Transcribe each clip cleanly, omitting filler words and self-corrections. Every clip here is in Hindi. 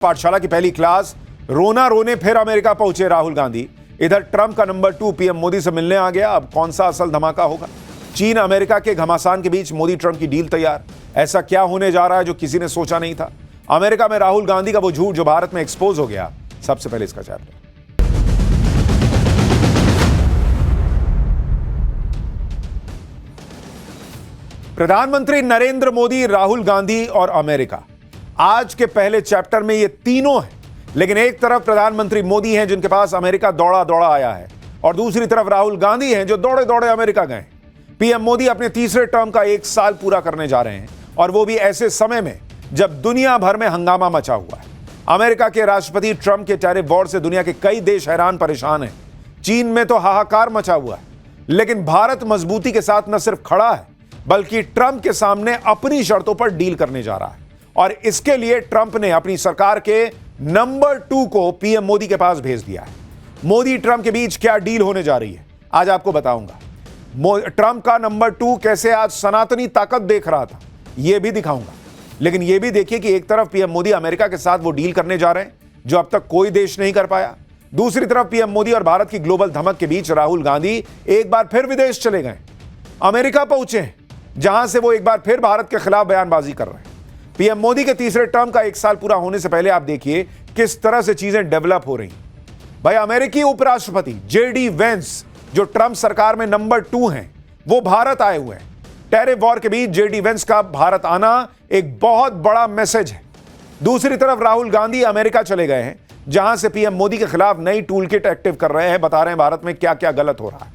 पाठशाला की पहली क्लास, रोना रोने फिर अमेरिका पहुंचे राहुल गांधी। इधर ट्रंप का नंबर 2 पीएम मोदी से मिलने आ गया। अब कौन सा असल धमाका होगा? चीन अमेरिका के घमासान के बीच मोदी ट्रंप की डील तैयार। ऐसा क्या होने जा रहा है जो किसी ने सोचा नहीं था? अमेरिका में राहुल गांधी का वो झूठ जो भारत में एक्सपोज हो गया। सबसे पहले इसका चैप्टर। प्रधानमंत्री नरेंद्र मोदी, राहुल गांधी और अमेरिका, आज के पहले चैप्टर में ये तीनों हैं। लेकिन एक तरफ प्रधानमंत्री मोदी हैं जिनके पास अमेरिका दौड़ा दौड़ा आया है, और दूसरी तरफ राहुल गांधी हैं जो दौड़े दौड़े अमेरिका गए। पीएम मोदी अपने तीसरे टर्म का 1 साल पूरा करने जा रहे हैं, और वो भी ऐसे समय में जब दुनिया भर में हंगामा मचा हुआ है। अमेरिका के राष्ट्रपति ट्रंप के टैरिफ वॉर से दुनिया के कई देश हैरान परेशान हैं। चीन में तो हाहाकार मचा हुआ है, लेकिन भारत मजबूती के साथ न सिर्फ खड़ा है बल्कि ट्रंप के सामने अपनी शर्तों पर डील करने जा रहा है। और इसके लिए ट्रंप ने अपनी सरकार के नंबर 2 को पीएम मोदी के पास भेज दिया है। मोदी ट्रंप के बीच क्या डील होने जा रही है, आज आपको बताऊंगा। ट्रंप का नंबर 2 कैसे आज सनातनी ताकत देख रहा था, यह भी दिखाऊंगा। लेकिन यह भी देखिए कि एक तरफ पीएम मोदी अमेरिका के साथ वो डील करने जा रहे हैं जो अब तक कोई देश नहीं कर पाया। दूसरी तरफ पीएम मोदी और भारत की ग्लोबल धमक के बीच राहुल गांधी एक बार फिर विदेश चले गए, अमेरिका पहुंचे हैं, जहां से वो एक बार फिर भारत के खिलाफ बयानबाजी कर रहे हैं। पीएम मोदी के तीसरे टर्म का 1 साल पूरा होने से पहले आप देखिए किस तरह से चीजें डेवलप हो रही। भाई, अमेरिकी उपराष्ट्रपति जेडी वेंस जो ट्रंप सरकार में नंबर 2 हैं, वो भारत आए हुए हैं। टैरिफ वॉर के बीच जेडी वेंस का भारत आना एक बहुत बड़ा मैसेज है। दूसरी तरफ राहुल गांधी अमेरिका चले गए हैं, जहां से पीएम मोदी के खिलाफ नई टूल किट एक्टिव कर रहे हैं, बता रहे हैं भारत में क्या क्या गलत हो रहा है।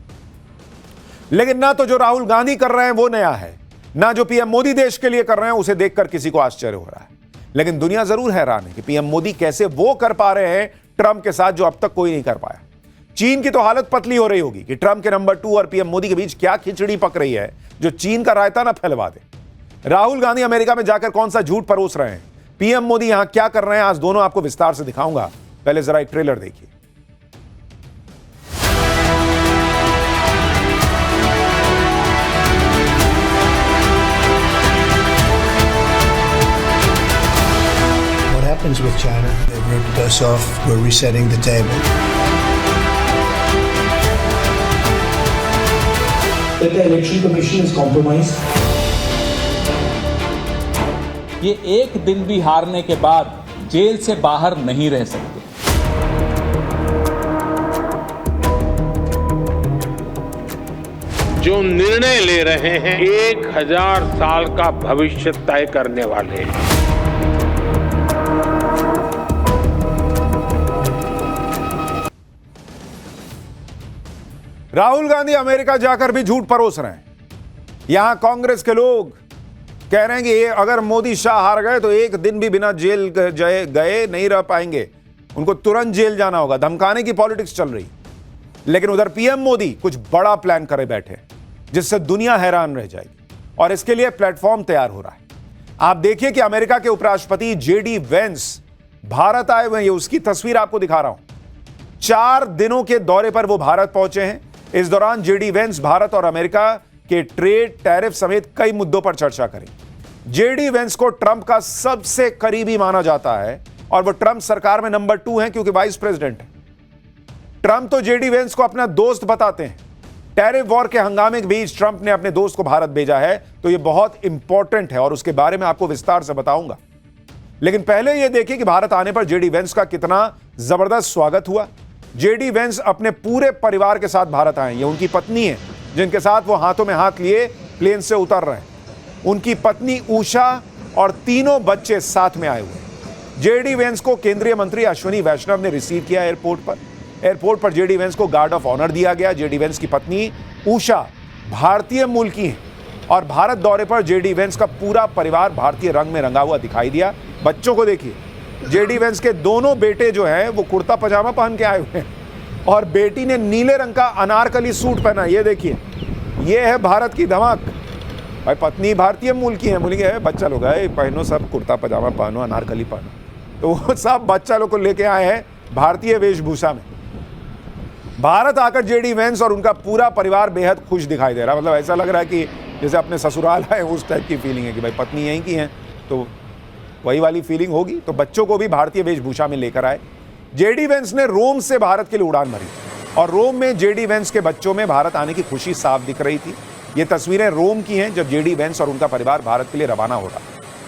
लेकिन ना तो जो राहुल गांधी कर रहे हैं वो नया है, ना जो पीएम मोदी देश के लिए कर रहे हैं उसे देखकर किसी को आश्चर्य हो रहा है। लेकिन दुनिया जरूर हैरान है कि पीएम मोदी कैसे वो कर पा रहे हैं ट्रंप के साथ जो अब तक कोई नहीं कर पाया। चीन की तो हालत पतली हो रही होगी कि ट्रंप के नंबर 2 और पीएम मोदी के बीच क्या खिचड़ी पक रही है जो चीन का रायता ना फैलवा दे। राहुल गांधी अमेरिका में जाकर कौन सा झूठ परोस रहे हैं, पीएम मोदी यहां क्या कर रहे हैं, आज दोनों आपको विस्तार से दिखाऊंगा। पहले जरा एक ट्रेलर देखिए। With China, they've ripped us off. We're resetting the table. That the election commission is compromised. ये एक दिन भी हारने के बाद जेल से बाहर नहीं रह सकते। जो निर्णय ले रहे हैं 1000 साल का भविष्य तय करने वाले हैं। राहुल गांधी अमेरिका जाकर भी झूठ परोस रहे हैं। यहां कांग्रेस के लोग कह रहे हैं कि अगर मोदी शाह हार गए तो एक दिन भी बिना जेल गए नहीं रह पाएंगे, उनको तुरंत जेल जाना होगा। धमकाने की पॉलिटिक्स चल रही। लेकिन उधर पीएम मोदी कुछ बड़ा प्लान करे बैठे जिससे दुनिया हैरान रह जाएगी, और इसके लिए प्लेटफॉर्म तैयार हो रहा है। आप देखिए कि अमेरिका के उपराष्ट्रपति जेडी वेंस भारत आए हुए हैं। ये उसकी तस्वीर आपको दिखा रहा हूं। 4 दिनों के दौरे पर वो भारत पहुंचे हैं। इस दौरान जेडी वेंस भारत और अमेरिका के ट्रेड, टैरिफ समेत कई मुद्दों पर चर्चा करें। जेडी वेंस को ट्रंप का सबसे करीबी माना जाता है, और वो ट्रंप सरकार में नंबर 2 हैं क्योंकि वाइस प्रेसिडेंट है। ट्रंप तो जेडी वेंस को अपना दोस्त बताते हैं। टैरिफ वॉर के हंगामे के बीच ट्रंप ने अपने दोस्त को भारत भेजा है, तो यह बहुत इंपॉर्टेंट है और उसके बारे में आपको विस्तार से बताऊंगा। लेकिन पहले यह देखिए कि भारत आने पर जेडी वेंस का कितना जबरदस्त स्वागत हुआ। जेडी वेंस अपने पूरे परिवार के साथ भारत आए। ये उनकी पत्नी है जिनके साथ वो हाथों में हाथ लिए प्लेन से उतर रहे हैं। उनकी पत्नी उषा और तीनों बच्चे साथ में आए हुए। जेडी वेंस को केंद्रीय मंत्री अश्विनी वैष्णव ने रिसीव किया एयरपोर्ट पर जेडी वेंस को गार्ड ऑफ ऑनर दिया गया। जेडी वेंस की पत्नी उषा भारतीय मूल की है, और भारत दौरे पर जेडी वेंस का पूरा परिवार भारतीय रंग में रंगा हुआ दिखाई दिया। बच्चों को देखिए, जेडी वेंस के दोनों बेटे जो हैं वो कुर्ता पजामा पहन के आए हुए हैं, और बेटी ने नीले रंग का अनारकली सूट पहना। ये देखिए, ये है भारत की धमक। भाई, पत्नी भारतीय मूल की है, मूल के बच्चा लोग है पहनो, सब कुर्ता पजामा पहनो, अनारकली पहनो, तो वो सब बच्चा लोग को लेके आए हैं भारतीय वेशभूषा में। भारत आकर जेडी वेंस और उनका पूरा परिवार बेहद खुश दिखाई दे रहा है। मतलब ऐसा लग रहा है कि जैसे अपने ससुराल आए, उस टाइप की फीलिंग है कि भाई पत्नी यहीं की हैं तो वही वाली फीलिंग होगी। तो बच्चों को भी भारतीय वेशभूषा में लेकर आए। जेडी वेंस ने रोम से भारत के लिए उड़ान भरी और रोम में जेडी वेंस के बच्चों में भारत आने की खुशी साफ दिख रही थी। ये तस्वीरें रोम की हैं जब जेडी वेंस और उनका परिवार भारत के लिए रवाना हो रहा।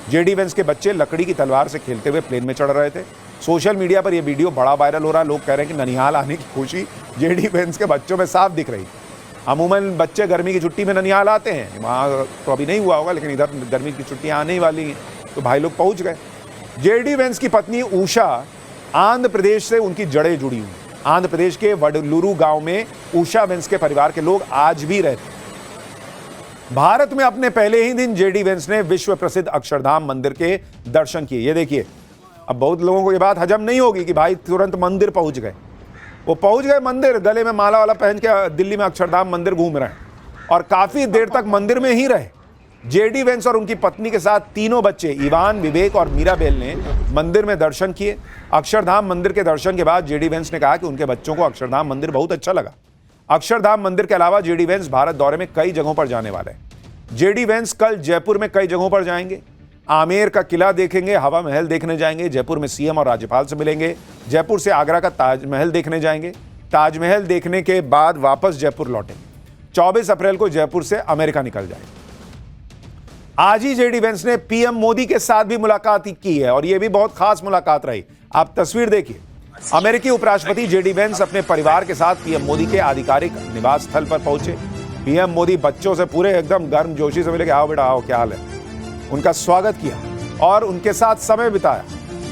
जेडी वेंस के बच्चे लकड़ी की तलवार से खेलते हुए प्लेन में चढ़ रहे थे। सोशल मीडिया पर यह वीडियो बड़ा वायरल हो रहा है। लोग कह रहे हैं कि ननिहाल आने की खुशी जेडी वेंस के बच्चों में साफ दिख रही। अमूमन बच्चे गर्मी की छुट्टी में ननिहाल आते हैं, वहाँ तो अभी नहीं हुआ होगा, लेकिन इधर गर्मी की छुट्टियाँ आने ही वाली हैं, तो भाई लोग पहुँच गए। जेडी वेंस की पत्नी उषा आंध्र प्रदेश से उनकी जड़ें जुड़ी हुई। आंध्र प्रदेश के वडलूरू गांव में उषा वेंस के परिवार के लोग आज भी रहते। भारत में अपने पहले ही दिन जेडी वेंस ने विश्व प्रसिद्ध अक्षरधाम मंदिर के दर्शन किए। ये देखिए, अब बहुत लोगों को ये बात हजम नहीं होगी कि भाई तुरंत मंदिर पहुंच गए। वो पहुंच गए मंदिर, गले में माला वाला पहन के दिल्ली में अक्षरधाम मंदिर घूम रहे हैं और काफी देर तक मंदिर में ही रहे। जेडी वेंस और उनकी पत्नी के साथ तीनों बच्चे इवान, विवेक और मीराबेल ने मंदिर में दर्शन किए। अक्षरधाम मंदिर के दर्शन के बाद जेडी वेंस ने कहा कि उनके बच्चों को अक्षरधाम मंदिर बहुत अच्छा लगा। अक्षरधाम मंदिर के अलावा जेडी वेंस भारत दौरे में कई जगहों पर जाने वाले हैं। जेडी वेंस कल जयपुर में कई जगहों पर जाएंगे। आमेर का किला देखेंगे, हवा महल देखने जाएंगे, जयपुर में सीएम और राज्यपाल से मिलेंगे, जयपुर से आगरा का ताजमहल देखने जाएंगे, ताजमहल देखने के बाद वापस जयपुर लौटेंगे। 24 अप्रैल को जयपुर से अमेरिका निकल जाएंगे। आज ही जेडी वेंस ने पीएम मोदी के साथ भी मुलाकात की है और यह भी बहुत खास मुलाकात रही। आप तस्वीर देखिए। अमेरिकी उपराष्ट्रपति जेडी वेंस अपने परिवार के साथ पीएम मोदी के आधिकारिक निवास स्थल पर पहुंचे। पीएम मोदी बच्चों से पूरे एकदम गर्म जोशी से मिले कि आओ बेटा आओ, क्या हाल है। उनका स्वागत किया और उनके साथ समय बिताया।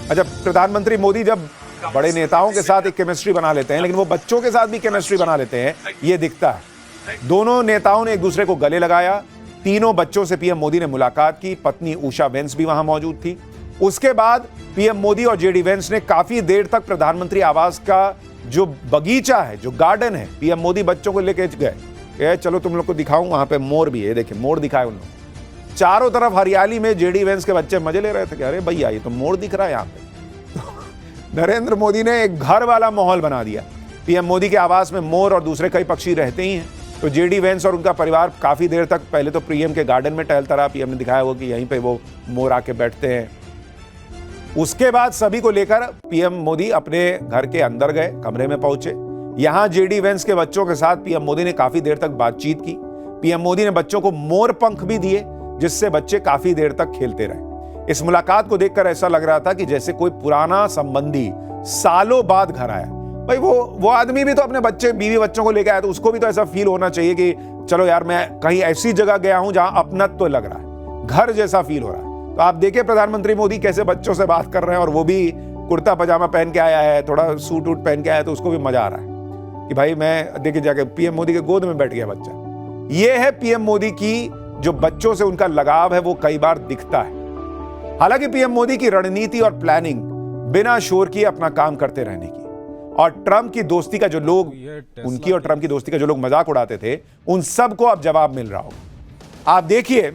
अच्छा, प्रधानमंत्री मोदी जब बड़े नेताओं के साथ एक केमिस्ट्री बना लेते हैं, लेकिन वो बच्चों के साथ भी केमिस्ट्री बना लेते हैं, ये दिखता है। दोनों नेताओं ने एक दूसरे को गले लगाया। तीनों बच्चों से पीएम मोदी ने मुलाकात की। पत्नी उषा वेंस भी वहां मौजूद थी। उसके बाद पीएम मोदी और जेडी वेंस ने काफी देर तक प्रधानमंत्री आवास का जो बगीचा है, जो गार्डन है, पीएम मोदी बच्चों को लेके गए। चलो तुम लोग को दिखाऊं, वहां पे मोर भी है, देखिए मोर दिखाए उन लोग। चारों तरफ हरियाली में जेडी वेंस के बच्चे मजे ले रहे थे कि अरे भैया ये तो मोर दिख रहा है यहाँ पे। तो नरेंद्र मोदी ने एक घर वाला माहौल बना दिया। पीएम मोदी के आवास में मोर और दूसरे कई पक्षी रहते ही हैं। तो जेडी वेंस और उनका परिवार काफी देर तक पहले तो पीएम के गार्डन में टहलता रहा। पीएम ने दिखाया वो कि यहीं पे वो मोर आके बैठते हैं। उसके बाद सभी को लेकर पीएम मोदी अपने घर के अंदर गए, कमरे में पहुंचे। यहां जेडी वेंस के बच्चों के साथ पीएम मोदी ने काफी देर तक बातचीत की। पीएम मोदी ने बच्चों को मोर पंख भी दिए, जिससे बच्चे काफी देर तक खेलते रहे। इस मुलाकात को देखकर ऐसा लग रहा था कि जैसे कोई पुराना संबंधी सालों बाद घर आया। भाई वो आदमी भी तो अपने बच्चे बीवी बच्चों को लेकर आया, तो उसको भी तो ऐसा फील होना चाहिए कि चलो यार मैं कहीं ऐसी जगह गया हूं जहां अपनत्व तो लग रहा है, घर जैसा फील हो रहा है। तो आप देखिए प्रधानमंत्री मोदी कैसे बच्चों से बात कर रहे हैं और वो भी कुर्ता पजामा पहन के आया है, थोड़ा सूट वूट पहन के आया है, तो उसको भी मजा आ रहा है कि भाई मैं देखिए जाके पीएम मोदी के गोद में बैठ गया बच्चा। ये है पीएम मोदी की जो बच्चों से उनका लगाव है, वो कई बार दिखता है। हालांकि पीएम मोदी की रणनीति और प्लानिंग बिना शोर किए अपना काम करते रहने की, और ट्रंप की दोस्ती का जो लोग उनकी और ट्रंप की दोस्ती का जो लोग मजाक उड़ाते थे, उन सबको अब जवाब मिल रहा होगा। आप देखिए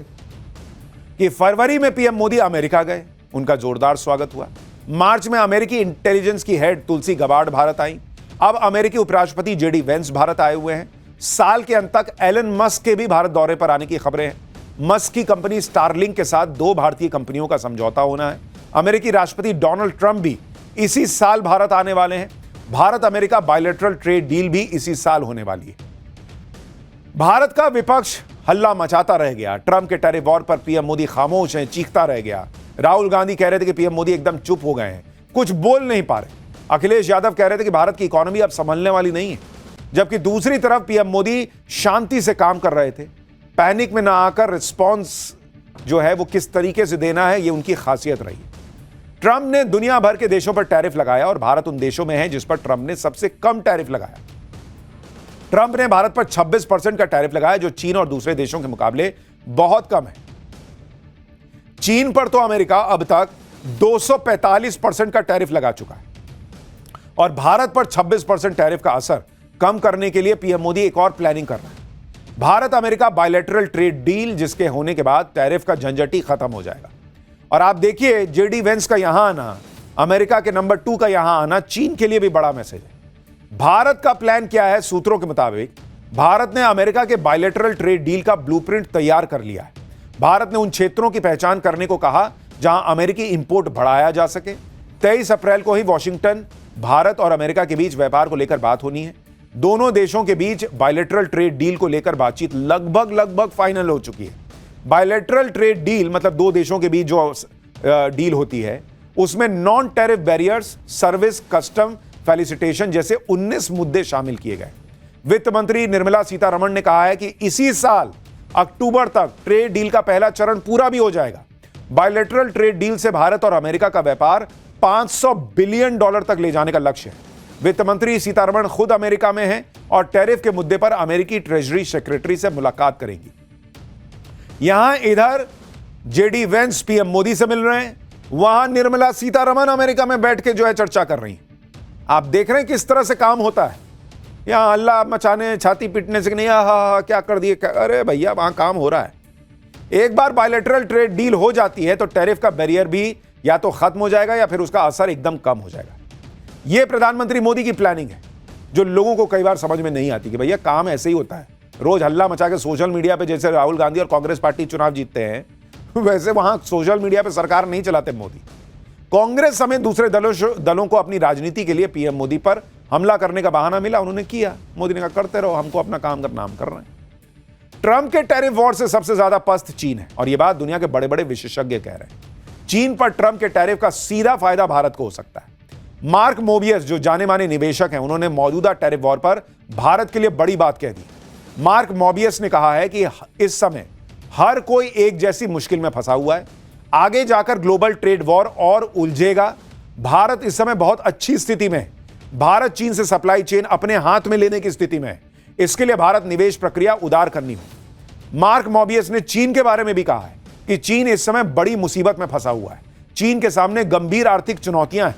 कि फरवरी में पीएम मोदी अमेरिका गए, उनका जोरदार स्वागत हुआ। मार्च में अमेरिकी इंटेलिजेंस की हेड तुलसी गबार्ड भारत आई। अब अमेरिकी उपराष्ट्रपति जेडी वेंस भारत आए हुए हैं। साल के अंत तक एलन मस्क के भी भारत दौरे पर आने की खबरें हैं। मस्क की कंपनी स्टारलिंक के साथ 2 भारतीय कंपनियों का समझौता होना है। अमेरिकी राष्ट्रपति डोनाल्ड ट्रंप भी इसी साल भारत आने वाले हैं। Bharat America bilateral trade deal भी इसी साल होने वाली है। भारत का विपक्ष हल्ला मचाता रह गया। ट्रंप के टैरिफ वॉर पर पीएम मोदी खामोश हैं, चीखता रह गया। राहुल गांधी कह रहे थे कि पीएम मोदी एकदम चुप हो गए हैं, कुछ बोल नहीं पा रहे। अखिलेश यादव कह रहे थे कि भारत की इकोनॉमी अब संभलने वाली नहीं है। जबकि दूसरी तरफ पीएम मोदी शांति से काम कर रहे थे। पैनिक में ना आकर रिस्पॉन्स जो है वो किस तरीके से देना है, ये उनकी खासियत रही। ट्रंप ने दुनिया भर के देशों पर टैरिफ लगाया और भारत उन देशों में है जिस पर ट्रंप ने सबसे कम टैरिफ लगाया। ट्रंप ने भारत पर 26% का टैरिफ लगाया, जो चीन और दूसरे देशों के मुकाबले बहुत कम है। चीन पर तो अमेरिका अब तक 245% का टैरिफ लगा चुका है और भारत पर 26% टैरिफ का असर कम करने के लिए पीएम मोदी एक और प्लानिंग कर रहा है। Bharat America bilateral trade deal, जिसके होने के बाद टैरिफ का झंझट ही खत्म हो जाएगा। और आप देखिए जेडी वेंस का यहां आना, अमेरिका के नंबर 2 का यहां आना चीन के लिए भी बड़ा मैसेज है। भारत का प्लान क्या है? सूत्रों के मुताबिक भारत ने अमेरिका के बायलैटरल ट्रेड डील का ब्लूप्रिंट तैयार कर लिया है। भारत ने उन क्षेत्रों की पहचान करने को कहा जहां अमेरिकी इंपोर्ट बढ़ाया जा सके। 23 अप्रैल को ही वॉशिंगटन भारत और अमेरिका के बीच व्यापार को लेकर बात होनी है। दोनों देशों के बीच बायलैटरल ट्रेड डील को लेकर बातचीत लगभग फाइनल हो चुकी है। बायलैटरल ट्रेड डील मतलब दो देशों के बीच जो डील होती है उसमें non tariff barriers, service, custom, felicitation जैसे 19 मुद्दे शामिल किए गए। वित्त मंत्री निर्मला सीतारमण ने कहा है कि इसी साल अक्टूबर तक ट्रेड डील का पहला चरण पूरा भी हो जाएगा। बायलैटरल ट्रेड डील से भारत और अमेरिका का व्यापार $500 बिलियन तक ले जाने का लक्ष्य है। वित्त मंत्री सीतारमण खुद अमेरिका में हैं और टैरिफ के मुद्दे पर अमेरिकी ट्रेजरी सेक्रेटरी से मुलाकात करेंगी। यहां इधर जेडी वेंस पीएम मोदी से मिल रहे हैं, वहां निर्मला सीतारमण अमेरिका में बैठ के जो है चर्चा कर रही हैं। आप देख रहे हैं किस तरह से काम होता है। यहां हल्ला मचाने, छाती पीटने से नहीं, हा क्या कर दिए, अरे भैया वहां काम हो रहा है। एक बार बायलैटरल ट्रेड डील हो जाती है तो टैरिफ का बैरियर भी या तो खत्म हो जाएगा या फिर उसका असर एकदम कम हो जाएगा। यह प्रधानमंत्री मोदी की प्लानिंग है जो लोगों को कई बार समझ में नहीं आती कि भैया काम ऐसे ही होता है। रोज हल्ला मचा के सोशल मीडिया पे जैसे राहुल गांधी और कांग्रेस पार्टी चुनाव जीतते हैं वैसे वहां सोशल मीडिया पे सरकार नहीं चलाते मोदी। कांग्रेस समेत दूसरे दलों को अपनी राजनीति के लिए पीएम मोदी पर हमला करने का बहाना मिला, उन्होंने किया। मोदी ने कहा करते रहो, हमको अपना काम करना, हम कर रहे हैं। ट्रंप के टैरिफ वॉर से सबसे ज्यादा पस्त चीन है और यह बात दुनिया के बड़े बड़े विशेषज्ञ कह रहे हैं। चीन पर ट्रंप के टैरिफ का सीधा फायदा भारत को हो सकता है। मार्क मोबियस जो जाने माने निवेशक हैं, उन्होंने मौजूदा टैरिफ वॉर पर भारत के लिए बड़ी बात कह दी। मार्क मोबियस ने कहा है कि इस समय हर कोई एक जैसी मुश्किल में फंसा हुआ है, आगे जाकर ग्लोबल ट्रेड वॉर और उलझेगा। भारत इस समय बहुत अच्छी स्थिति में है। भारत चीन से सप्लाई चेन अपने हाथ में लेने की स्थिति में है। इसके लिए भारत निवेश प्रक्रिया उदार करनी हो। मार्क मोबियस ने चीन के बारे में भी कहा है कि चीन इस समय बड़ी मुसीबत में फंसा हुआ है। चीन के सामने गंभीर आर्थिक चुनौतियां हैं।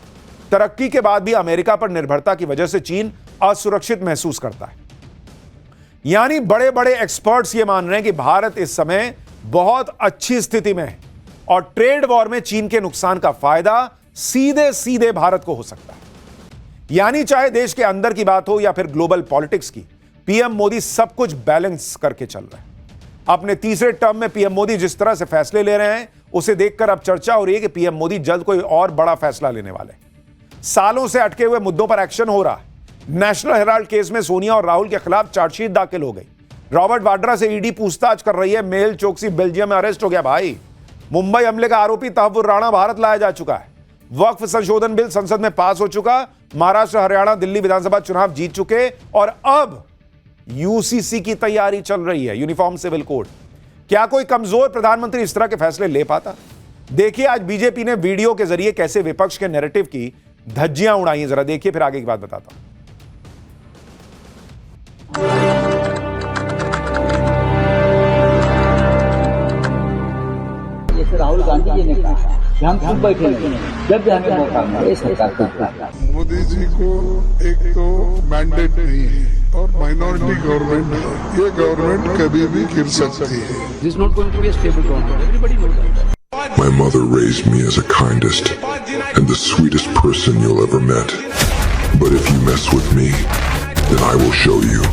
तरक्की के बाद भी अमेरिका पर निर्भरता की वजह से चीन असुरक्षित महसूस करता है। यानी बड़े बड़े एक्सपर्ट्स ये मान रहे हैं कि भारत इस समय बहुत अच्छी स्थिति में है और ट्रेड वॉर में चीन के नुकसान का फायदा सीधे सीधे भारत को हो सकता है। यानी चाहे देश के अंदर की बात हो या फिर ग्लोबल पॉलिटिक्स की, पीएम मोदी सब कुछ बैलेंस करके चल रहे हैं। अपने तीसरे टर्म में पीएम मोदी जिस तरह से फैसले ले रहे हैं उसे देखकर अब चर्चा हो रही है कि पीएम मोदी जल्द कोई और बड़ा फैसला लेने वाले हैं। सालों से अटके हुए मुद्दों पर एक्शन हो रहा है। नेशनल हेराल्ड केस में सोनिया और राहुल के खिलाफ चार्जशीट दाखिल हो गई। रॉबर्ट वाड्रा से ईडी पूछताछ कर रही है। मेहुल चोकसी बेल्जियम में अरेस्ट हो गया। भाई, मुंबई हमले का आरोपी तहव्वुर राणा भारत लाया जा चुका है। वक्फ संशोधन बिल संसद में पास हो चुका। महाराष्ट्र, हरियाणा, दिल्ली विधानसभा चुनाव जीत चुके और अब यूसीसी की तैयारी चल रही है, यूनिफॉर्म सिविल कोड। क्या कोई कमजोर प्रधानमंत्री इस तरह के फैसले ले पाता? देखिए आज बीजेपी ने वीडियो के जरिए कैसे विपक्ष के नैरेटिव की धज्जियां उड़ाई। जरा देखिए, फिर आगे की बात बताता हूं। जैसे राहुल गांधी जी ने कहा कि हम चुप बैठे नहीं, जब भी हमें मौका मिले सरकार को। मोदी जी को एक तो मैंडेट नहीं है और माइनॉरिटी गवर्नमेंट है। ये गवर्नमेंट कभी भी गिर सकती है। This is not going to be a stable government. Everybody knows that. My mother raised me as the kindest and the sweetest person you'll ever met. But if you mess with me, then I will show you.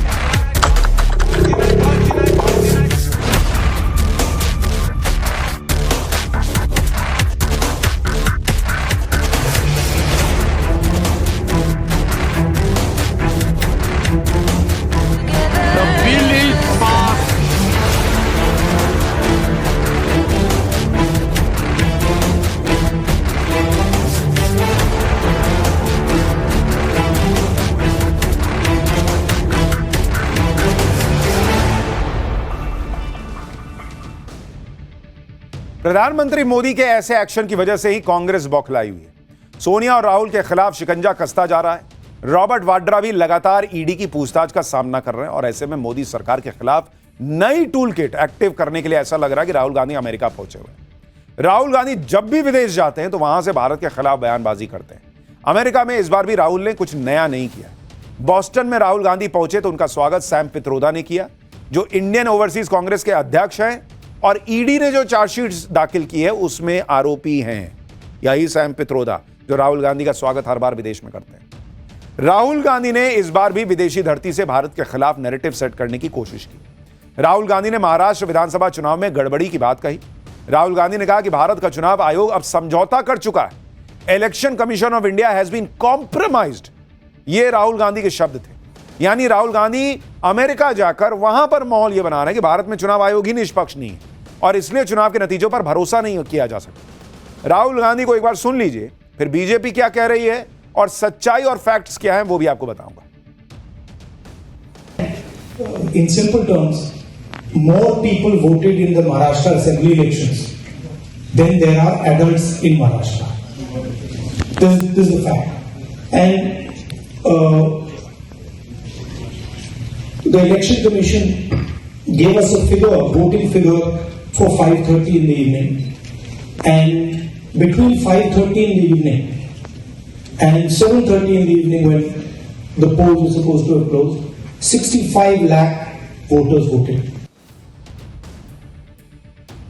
प्रधानमंत्री मोदी के ऐसे एक्शन की वजह से ही कांग्रेस बौखलाई हुई है। सोनिया और राहुल के खिलाफ शिकंजा कसता जा रहा है। रॉबर्ट वाड्रा भी लगातार ईडी की पूछताछ का सामना कर रहे हैं और ऐसे में मोदी सरकार के खिलाफ नई टूल किट एक्टिव करने के लिए ऐसा लग रहा है कि राहुल गांधी अमेरिका पहुंचे हुए हैं। राहुल गांधी जब भी विदेश जाते हैं तो वहां से भारत के खिलाफ बयानबाजी करते हैं। अमेरिका में इस बार भी राहुल ने कुछ नया नहीं किया। बॉस्टन में राहुल गांधी पहुंचे तो उनका स्वागत सैम पित्रोदा ने किया, जो इंडियन ओवरसीज कांग्रेस के अध्यक्ष हैं और ईडी ने जो चार्जशीट दाखिल की है उसमें आरोपी हैं। यही सैम पित्रोदा जो राहुल गांधी का स्वागत हर बार विदेश में करते हैं। राहुल गांधी ने इस बार भी विदेशी धरती से भारत के खिलाफ नैरेटिव सेट करने की कोशिश की। राहुल गांधी ने महाराष्ट्र विधानसभा चुनाव में गड़बड़ी की बात कही। राहुल गांधी ने कहा कि भारत का चुनाव आयोग अब समझौता कर चुका है। Election commission of India has been compromised, ये राहुल गांधी के शब्द थे। यानी राहुल गांधी अमेरिका जाकर वहां पर माहौल यह बना रहे हैं कि भारत में चुनाव आयोग ही निष्पक्ष नहीं है और इसलिए चुनाव के नतीजों पर भरोसा नहीं किया जा सकता। राहुल गांधी को एक बार सुन लीजिए, फिर बीजेपी क्या कह रही है और सच्चाई और फैक्ट्स क्या है वो भी आपको बताऊंगा। In simple terms, more people voted in the Maharashtra assembly elections than there are adults in Maharashtra. This is the fact. And the election commission gave us a figure, voting figure for 5:30 in the evening. And between 5:30 in the evening and 7:30 in the evening, when the polls were supposed to have closed, 65 lakh voters voted.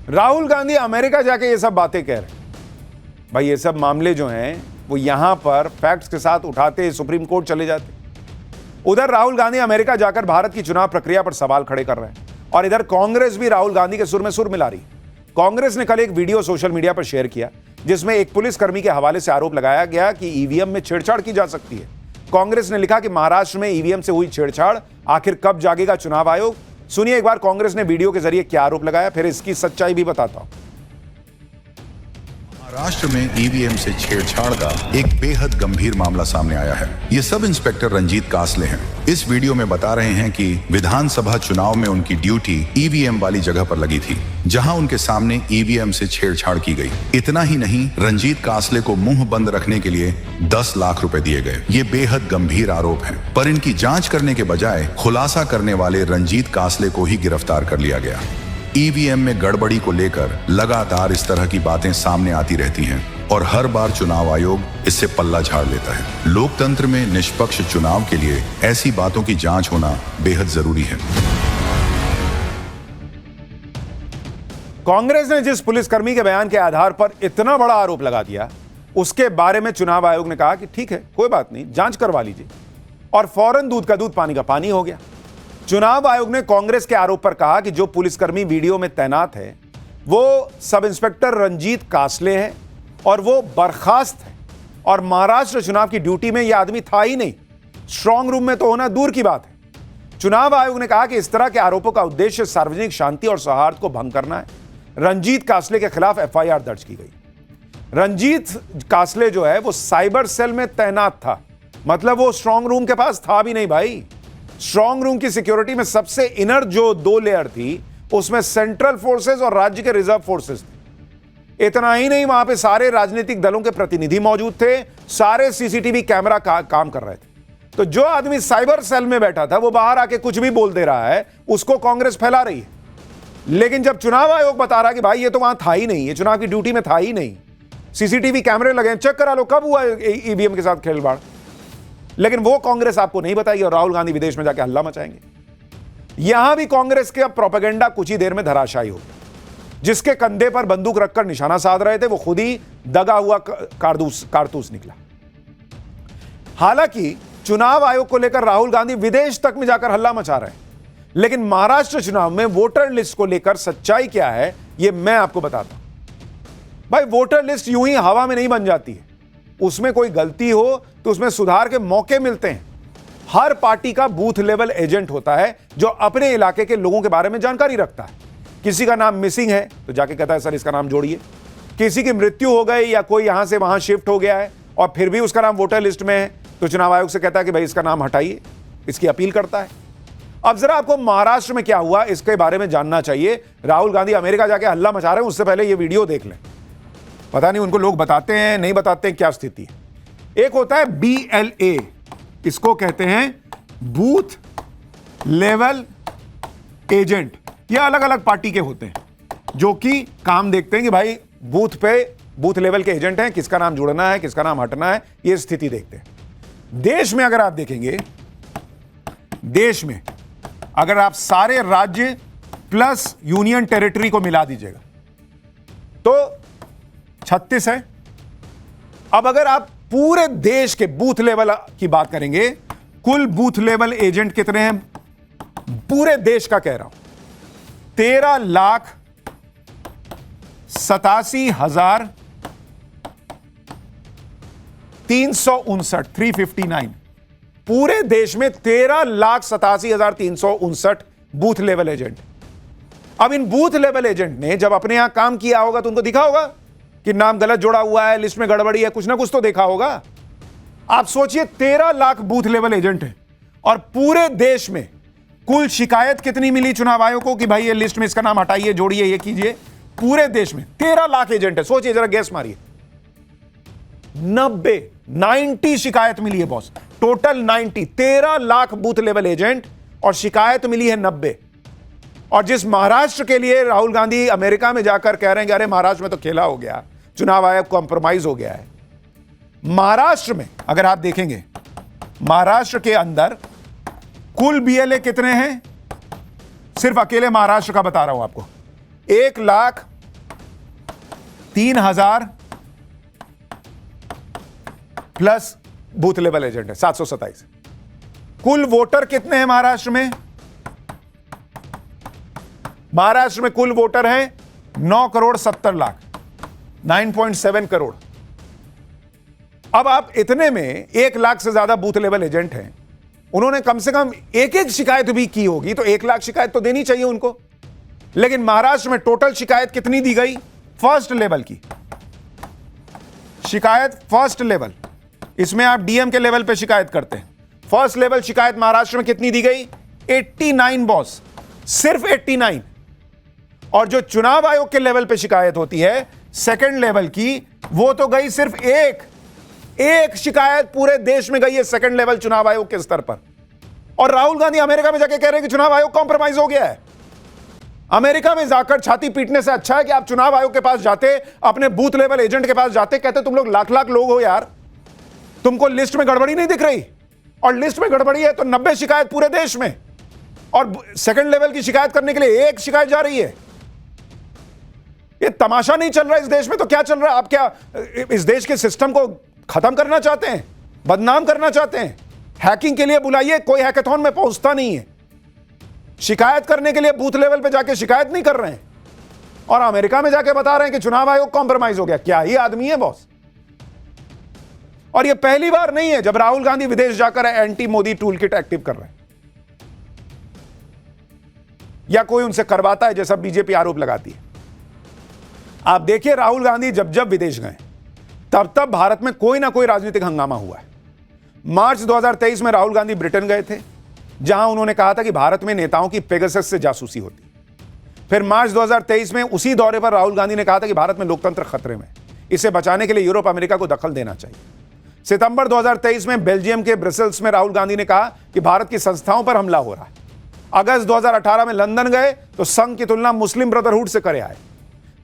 Rahul Gandhi America जाके ये सब बातें कह रहे हैं। भाई ये सब मामले जो हैं वो यहां पर फैक्ट्स के साथ उठाते सुप्रीम कोर्ट चले जाते। उधर राहुल गांधी अमेरिका जाकर भारत की चुनाव प्रक्रिया पर सवाल खड़े कर रहे हैं और इधर कांग्रेस भी राहुल गांधी के सुर में सुर मिला रही। कांग्रेस ने कल एक वीडियो सोशल मीडिया पर शेयर किया जिसमें एक पुलिसकर्मी के हवाले से आरोप लगाया गया कि ईवीएम में छेड़छाड़ की जा सकती है। कांग्रेस ने लिखा कि महाराष्ट्र में ईवीएम से हुई छेड़छाड़, आखिर कब जागेगा चुनाव आयोग। सुनिए एक बार कांग्रेस ने वीडियो के जरिए क्या आरोप लगाया, फिर इसकी सच्चाई भी बताता हूं। महाराष्ट्र में ईवीएम से छेड़छाड़ का एक बेहद गंभीर मामला सामने आया है। ये सब इंस्पेक्टर रंजीत कासले हैं। इस वीडियो में बता रहे हैं कि विधानसभा चुनाव में उनकी ड्यूटी ईवीएम वाली जगह पर लगी थी जहां उनके सामने ईवीएम से छेड़छाड़ की गई। इतना ही नहीं, रंजीत कासले को मुंह बंद रखने के लिए 10 लाख रुपए दिए गए। ये बेहद गंभीर आरोप है, पर इनकी जांच करने के बजाय खुलासा करने वाले रंजीत कासले को ही गिरफ्तार कर लिया गया। ईवीएम में गड़बड़ी को लेकर लगातार इस तरह की बातें सामने आती रहती हैं और हर बार चुनाव आयोग इससे पल्ला झाड़ लेता है। लोकतंत्र में निष्पक्ष चुनाव के लिए ऐसी बातों की जांच होना बेहद जरूरी है। कांग्रेस ने जिस पुलिसकर्मी के बयान के आधार पर इतना बड़ा आरोप लगा दिया, उसके बारे में चुनाव आयोग ने कहा कि ठीक है, कोई बात नहीं, जांच करवा लीजिए, और फौरन दूध का दूध पानी का पानी हो गया। चुनाव आयोग ने कांग्रेस के आरोप पर कहा कि जो पुलिसकर्मी वीडियो में तैनात है वो सब इंस्पेक्टर रंजीत कासले है और वो बर्खास्त है और महाराष्ट्र चुनाव की ड्यूटी में यह आदमी था ही नहीं, स्ट्रांग रूम में तो होना दूर की बात है। चुनाव आयोग ने कहा कि इस तरह के आरोपों का उद्देश्य सार्वजनिक शांति और सौहार्द को भंग करना है। रंजीत कासले के खिलाफ एफआईआर दर्ज की गई। रंजीत कासले जो है वो साइबर सेल में तैनात था, मतलब वो स्ट्रांग रूम के पास था भी नहीं भाई। स्ट्रांग रूम की सिक्योरिटी में सबसे इनर जो 2 लेयर थी उसमें सेंट्रल फोर्सेस और राज्य के रिजर्व फोर्सेस थे। इतना ही नहीं, वहां पे सारे राजनीतिक दलों के प्रतिनिधि मौजूद थे, सारे सीसीटीवी कैमरा काम कर रहे थे। तो जो आदमी साइबर सेल में बैठा था वो बाहर आके कुछ भी बोल दे रहा है, उसको कांग्रेस फैला रही है। लेकिन जब चुनाव आयोग बता रहा कि भाई ये तो वहां था ही नहीं, ये चुनाव की ड्यूटी में था ही नहीं, सीसीटीवी कैमरे लगे, चेक करा लो कब हुआ ईवीएम के साथ खेलवाड़, लेकिन वो कांग्रेस आपको नहीं बताएगी और राहुल गांधी विदेश में जाके हल्ला मचाएंगे। यहां भी कांग्रेस के प्रोपेगेंडा कुछ ही देर में धराशायी हो गया। जिसके कंधे पर बंदूक रखकर निशाना साध रहे थे वो खुद ही दगा हुआ कारतूस निकला। हालांकि चुनाव आयोग को लेकर राहुल गांधी विदेश तक में जाकर हल्ला मचा रहे हैं, लेकिन महाराष्ट्र चुनाव में वोटर लिस्ट को लेकर सच्चाई क्या है यह मैं आपको बताता हूं। भाई वोटर लिस्ट यूं ही हवा में नहीं बन जाती है, उसमें कोई गलती हो तो उसमें सुधार के मौके मिलते हैं। हर पार्टी का बूथ लेवल एजेंट होता है जो अपने इलाके के लोगों के बारे में जानकारी रखता है। किसी का नाम मिसिंग है तो जाके कहता है सर इसका नाम जोड़िए। किसी की मृत्यु हो गई या कोई यहां से वहां शिफ्ट हो गया है और फिर भी उसका नाम वोटर लिस्ट में है तो चुनाव आयोग से कहता है कि भाई इसका नाम हटाइए, इसकी अपील करता है। अब जरा आपको महाराष्ट्र में क्या हुआ इसके बारे में जानना चाहिए। राहुल गांधी अमेरिका जाके हल्ला मचा रहे हैं, उससे पहले ये वीडियो देख लें। पता नहीं उनको लोग बताते हैं नहीं बताते हैं क्या स्थिति है। एक होता है BLA, इसको कहते हैं बूथ लेवल एजेंट। ये अलग अलग पार्टी के होते हैं जो कि काम देखते हैं कि भाई बूथ पे बूथ लेवल के एजेंट हैं, किसका नाम जुड़ना है किसका नाम हटना है, ये स्थिति देखते हैं। देश में अगर आप देखेंगे, देश में अगर आप सारे राज्य प्लस यूनियन टेरिटरी को मिला दीजिएगा तो 36 है। अब अगर आप पूरे देश के बूथ लेवल की बात करेंगे, कुल बूथ लेवल एजेंट कितने हैं पूरे देश का कह रहा हूं, 87,359 पूरे देश में 13,87,359 बूथ लेवल एजेंट। अब इन बूथ लेवल एजेंट ने जब अपने यहां काम किया होगा तो उनको दिखा होगा कि नाम गलत जोड़ा हुआ है, लिस्ट में गड़बड़ी है, कुछ ना कुछ तो देखा होगा। आप सोचिए 13 लाख बूथ लेवल एजेंट हैं और पूरे देश में कुल शिकायत कितनी मिली चुनाव आयोग को कि भाई ये लिस्ट में इसका नाम हटाइए, जोड़िए, ये कीजिए। पूरे देश में 13 लाख एजेंट है। सोचिए जरा, गैस मारिए। 90 शिकायत मिली है boss, total 90। 13 lakh booth level agent और शिकायत मिली है 90। और जिस महाराष्ट्र के लिए राहुल गांधी अमेरिका में जाकर कह रहे हैं कि अरे महाराष्ट्र में तो खेला हो गया, चुनाव आयोग कॉम्प्रोमाइज हो गया है। महाराष्ट्र में अगर आप देखेंगे, महाराष्ट्र के अंदर कुल बीएलए कितने हैं, सिर्फ अकेले महाराष्ट्र का बता रहा हूं आपको, 1,03,000 प्लस बूथ लेवल एजेंट है 727। कुल वोटर कितने हैं महाराष्ट्र में? महाराष्ट्र में कुल वोटर हैं 9,70,00,000, 9.7 करोड़। अब आप इतने में 1 लाख से ज्यादा बूथ लेवल एजेंट हैं, उन्होंने कम से कम एक शिकायत भी की होगी, तो 1 लाख शिकायत तो देनी चाहिए उनको। लेकिन महाराष्ट्र में टोटल शिकायत कितनी दी गई? फर्स्ट लेवल की शिकायत, फर्स्ट लेवल, इसमें आप डीएम के लेवल पे शिकायत करते हैं। फर्स्ट लेवल शिकायत महाराष्ट्र में कितनी दी गई? 89 बॉस, सिर्फ 89। और जो चुनाव आयोग के लेवल पे शिकायत होती है सेकंड लेवल की, वो तो गई सिर्फ एक शिकायत पूरे देश में गई है सेकंड लेवल चुनाव आयोग के स्तर पर। और राहुल गांधी अमेरिका में जाके कह रहे हैं कि चुनाव आयोग कॉम्प्रोमाइज हो गया है। अमेरिका में जाकर छाती पीटने से अच्छा है कि आप चुनाव आयोग के पास जाते, अपने बूथ लेवल एजेंट के पास जाते, कहते तुम लोग लाख लाख लोग हो यार, तुमको लिस्ट में गड़बड़ी नहीं दिख रही, और लिस्ट में गड़बड़ी है तो 90 शिकायत पूरे देश में, और सेकंड लेवल की शिकायत करने के लिए 1 शिकायत जा रही है। ये तमाशा नहीं चल रहा इस देश में तो क्या चल रहा है? आप क्या इस देश के सिस्टम को खत्म करना चाहते हैं, बदनाम करना चाहते हैं? हैकिंग के लिए बुलाइए, कोई हैकेथॉन में पहुंचता नहीं है। शिकायत करने के लिए बूथ लेवल पे जाके शिकायत नहीं कर रहे हैं, और अमेरिका में जाके बता रहे हैं कि चुनाव आयोग कॉम्प्रोमाइज हो गया। क्या ही आदमी है बॉस। और यह पहली बार नहीं है जब राहुल गांधी विदेश जाकर anti Modi tool kit active कर रहे हैं, या कोई उनसे करवाता है जैसा बीजेपी आरोप लगाती है। आप देखिए, राहुल गांधी जब जब विदेश गए तब तब भारत में कोई ना कोई राजनीतिक हंगामा हुआ है। मार्च 2023 में राहुल गांधी ब्रिटेन गए थे, जहां उन्होंने कहा था कि भारत में नेताओं की पेगासस से जासूसी होती। फिर मार्च 2023 में उसी दौरे पर राहुल गांधी ने कहा था कि भारत में लोकतंत्र खतरे में, इसे बचाने के लिए यूरोप अमेरिका को दखल देना चाहिए। सितंबर 2023 में बेल्जियम के ब्रसेल्स में राहुल गांधी ने कहा कि भारत की संस्थाओं पर हमला हो रहा है। अगस्त 2018 में लंदन गए तो संघ की तुलना मुस्लिम ब्रदरहुड से करे आए।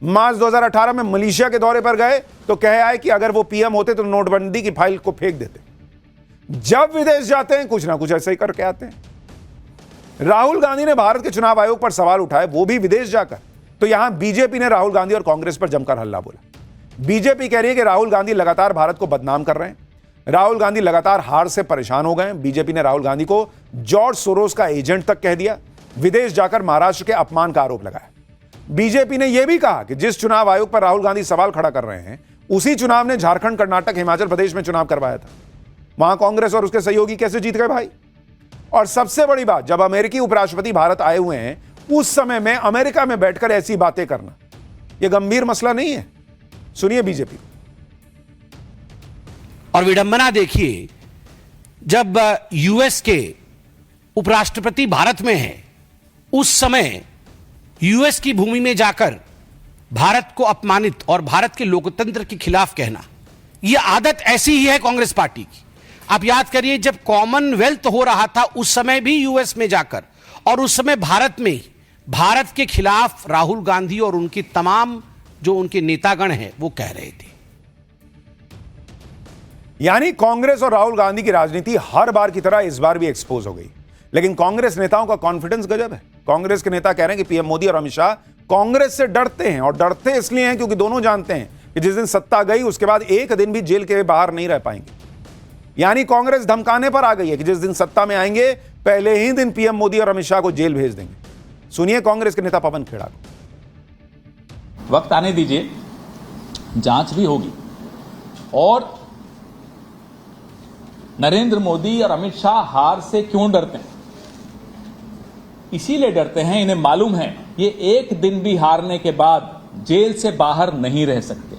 मार्च 2018 में मलेशिया के दौरे पर गए तो कहे आए कि अगर वो पीएम होते तो नोटबंदी की फाइल को फेंक देते। जब विदेश जाते हैं कुछ ना कुछ ऐसे ही करके आते हैं। राहुल गांधी ने भारत के चुनाव आयोग पर सवाल उठाए, वो भी विदेश जाकर। तो यहां बीजेपी ने राहुल गांधी और कांग्रेस पर जमकर हल्ला बोला। बीजेपी कह रही है कि राहुल गांधी लगातार भारत को बदनाम कर रहे हैं, राहुल गांधी लगातार हार से परेशान हो गए। बीजेपी ने राहुल गांधी को जॉर्ज सोरोस का एजेंट तक कह दिया, विदेश जाकर महाराष्ट्र के अपमान का आरोप लगाया। बीजेपी ने यह भी कहा कि जिस चुनाव आयोग पर राहुल गांधी सवाल खड़ा कर रहे हैं, उसी चुनाव ने झारखंड, कर्नाटक, हिमाचल प्रदेश में चुनाव करवाया था। वहां कांग्रेस और उसके सहयोगी कैसे जीत गए भाई? और सबसे बड़ी बात, जब अमेरिकी उपराष्ट्रपति भारत आए हुए हैं, उस समय में अमेरिका में बैठकर ऐसी बातें करना, यह गंभीर मसला नहीं है? सुनिए बीजेपी। और विडंबना देखिए, जब यूएस के उपराष्ट्रपति भारत में है, उस समय यूएस की भूमि में जाकर भारत को अपमानित और भारत के लोकतंत्र के खिलाफ कहना, यह आदत ऐसी ही है कांग्रेस पार्टी की। आप याद करिए, जब कॉमनवेल्थ हो रहा था उस समय भी यूएस में जाकर, और उस समय भारत में भारत के खिलाफ राहुल गांधी और उनकी तमाम जो उनके नेतागण हैं वो कह रहे थे। यानी कांग्रेस और राहुल गांधी की राजनीति हर बार की तरह इस बार भी एक्सपोज हो गई। लेकिन कांग्रेस नेताओं का कॉन्फिडेंस गजब है। कांग्रेस के नेता कह रहे हैं कि पीएम मोदी और अमित शाह कांग्रेस से डरते हैं, और डरते इसलिए हैं क्योंकि दोनों जानते हैं कि जिस दिन सत्ता गई उसके बाद एक दिन भी जेल के बाहर नहीं रह पाएंगे। यानी कांग्रेस धमकाने पर आ गई है कि जिस दिन सत्ता में आएंगे पहले ही दिन पीएम मोदी और अमित शाह को जेल भेज देंगे। सुनिए कांग्रेस के नेता पवन खेड़ा को। वक्त आने दीजिए, जांच भी होगी। और नरेंद्र मोदी और अमित शाह हार से क्यों डरते हैं? इसीलिए डरते हैं, इन्हें मालूम है ये एक दिन भी हारने के बाद जेल से बाहर नहीं रह सकते।